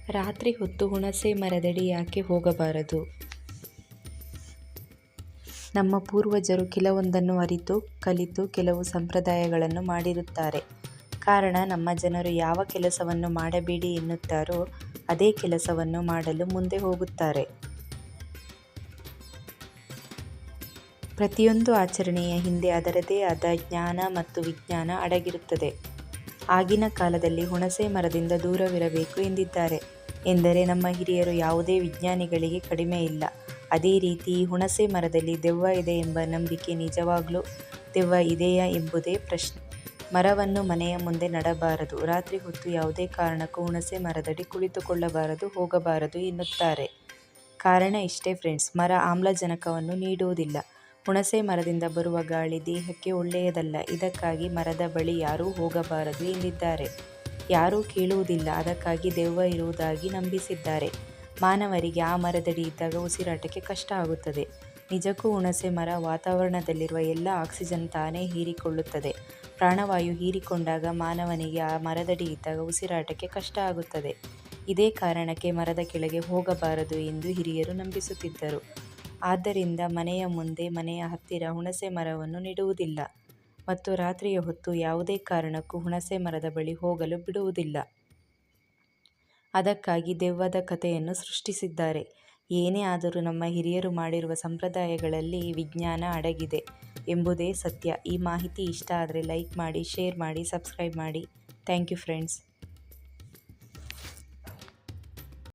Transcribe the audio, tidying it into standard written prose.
ರಾತ್ರಿ ಹೊತ್ತು ಹುಣಸೆ ಮರದಡಿ ಯಾಕೆ ಹೋಗಬಾರದು? ನಮ್ಮ ಪೂರ್ವಜರು ಕೆಲವೊಂದನ್ನು ಅರಿತು ಕಲಿತು ಕೆಲವು ಸಂಪ್ರದಾಯಗಳನ್ನು ಮಾಡಿರುತ್ತಾರೆ. ಕಾರಣ, ನಮ್ಮ ಜನರು ಯಾವ ಕೆಲಸವನ್ನು ಮಾಡಬೇಡಿ ಎನ್ನುತ್ತಾರೋ ಅದೇ ಕೆಲಸವನ್ನು ಮಾಡಲು ಮುಂದೆ ಹೋಗುತ್ತಾರೆ. ಪ್ರತಿಯೊಂದು ಆಚರಣೆಯ ಹಿಂದೆ ಅದರದೇ ಆದ ಜ್ಞಾನ ಮತ್ತು ವಿಜ್ಞಾನ ಅಡಗಿರುತ್ತದೆ. ಆಗಿನ ಕಾಲದಲ್ಲಿ ಹುಣಸೆ ಮರದಿಂದ ದೂರವಿರಬೇಕು ಎಂದಿದ್ದಾರೆ. ಎಂದರೆ ನಮ್ಮ ಹಿರಿಯರು ಯಾವುದೇ ವಿಜ್ಞಾನಿಗಳಿಗೆ ಕಡಿಮೆ ಇಲ್ಲ. ಅದೇ ರೀತಿ ಈ ಹುಣಸೆ ಮರದಲ್ಲಿ ದೆವ್ವ ಇದೆ ಎಂಬ ನಂಬಿಕೆ ನಿಜವಾಗ್ಲೂ ದೆವ್ವ ಇದೆಯಾ ಎಂಬುದೇ ಪ್ರಶ್ನೆ. ಮರವನ್ನು ಮನೆಯ ಮುಂದೆ ನೆಡಬಾರದು. ರಾತ್ರಿ ಹೊತ್ತು ಯಾವುದೇ ಕಾರಣಕ್ಕೂ ಹುಣಸೆ ಮರದಡಿ ಕುಳಿತುಕೊಳ್ಳಬಾರದು, ಹೋಗಬಾರದು ಎನ್ನುತ್ತಾರೆ. ಕಾರಣ ಇಷ್ಟೇ ಫ್ರೆಂಡ್ಸ್, ಮರ ಆಮ್ಲಜನಕವನ್ನು ನೀಡುವುದಿಲ್ಲ. ಹುಣಸೆ ಮರದಿಂದ ಬರುವ ಗಾಳಿ ದೇಹಕ್ಕೆ ಒಳ್ಳೆಯದಲ್ಲ. ಇದಕ್ಕಾಗಿ ಮರದ ಬಳಿ ಯಾರೂ ಹೋಗಬಾರದು ಎಂದಿದ್ದಾರೆ. ಯಾರೂ ಕೇಳುವುದಿಲ್ಲ. ಅದಕ್ಕಾಗಿ ದೆವ್ವ ಇರುವುದಾಗಿ ನಂಬಿಸಿದ್ದಾರೆ. ಮಾನವರಿಗೆ ಆ ಮರದಡಿ ಇದ್ದಾಗ ಉಸಿರಾಟಕ್ಕೆ ಕಷ್ಟ ಆಗುತ್ತದೆ. ನಿಜಕ್ಕೂ ಹುಣಸೆ ಮರ ವಾತಾವರಣದಲ್ಲಿರುವ ಎಲ್ಲ ಆಕ್ಸಿಜನ್ ತಾನೇ ಹೀರಿಕೊಳ್ಳುತ್ತದೆ. ಪ್ರಾಣವಾಯು ಹೀರಿಕೊಂಡಾಗ ಮಾನವನಿಗೆ ಆ ಮರದಡಿ ಇದ್ದಾಗ ಉಸಿರಾಟಕ್ಕೆ ಕಷ್ಟ ಆಗುತ್ತದೆ. ಇದೇ ಕಾರಣಕ್ಕೆ ಮರದ ಕೆಳಗೆ ಹೋಗಬಾರದು ಎಂದು ಹಿರಿಯರು ನಂಬಿಸುತ್ತಿದ್ದರು. ಆದ್ದರಿಂದ ಮನೆಯ ಮುಂದೆ, ಮನೆಯ ಹತ್ತಿರ ಹುಣಸೆ ಮರವನ್ನು ನೆಡುವುದಿಲ್ಲ ಮತ್ತು ರಾತ್ರಿಯ ಹೊತ್ತು ಯಾವುದೇ ಕಾರಣಕ್ಕೂ ಹುಣಸೆ ಮರದ ಬಳಿ ಹೋಗಲು ಬಿಡುವುದಿಲ್ಲ. ಅದಕ್ಕಾಗಿ ದೆವ್ವದ ಕಥೆಯನ್ನು ಸೃಷ್ಟಿಸಿದ್ದಾರೆ. ಏನೇ ಆದರೂ ನಮ್ಮ ಹಿರಿಯರು ಮಾಡಿರುವ ಸಂಪ್ರದಾಯಗಳಲ್ಲಿ ವಿಜ್ಞಾನ ಅಡಗಿದೆ ಎಂಬುದೇ ಸತ್ಯ. ಈ ಮಾಹಿತಿ ಇಷ್ಟ ಆದರೆ ಲೈಕ್ ಮಾಡಿ, ಶೇರ್ ಮಾಡಿ, ಸಬ್ಸ್ಕ್ರೈಬ್ ಮಾಡಿ. Thank you friends.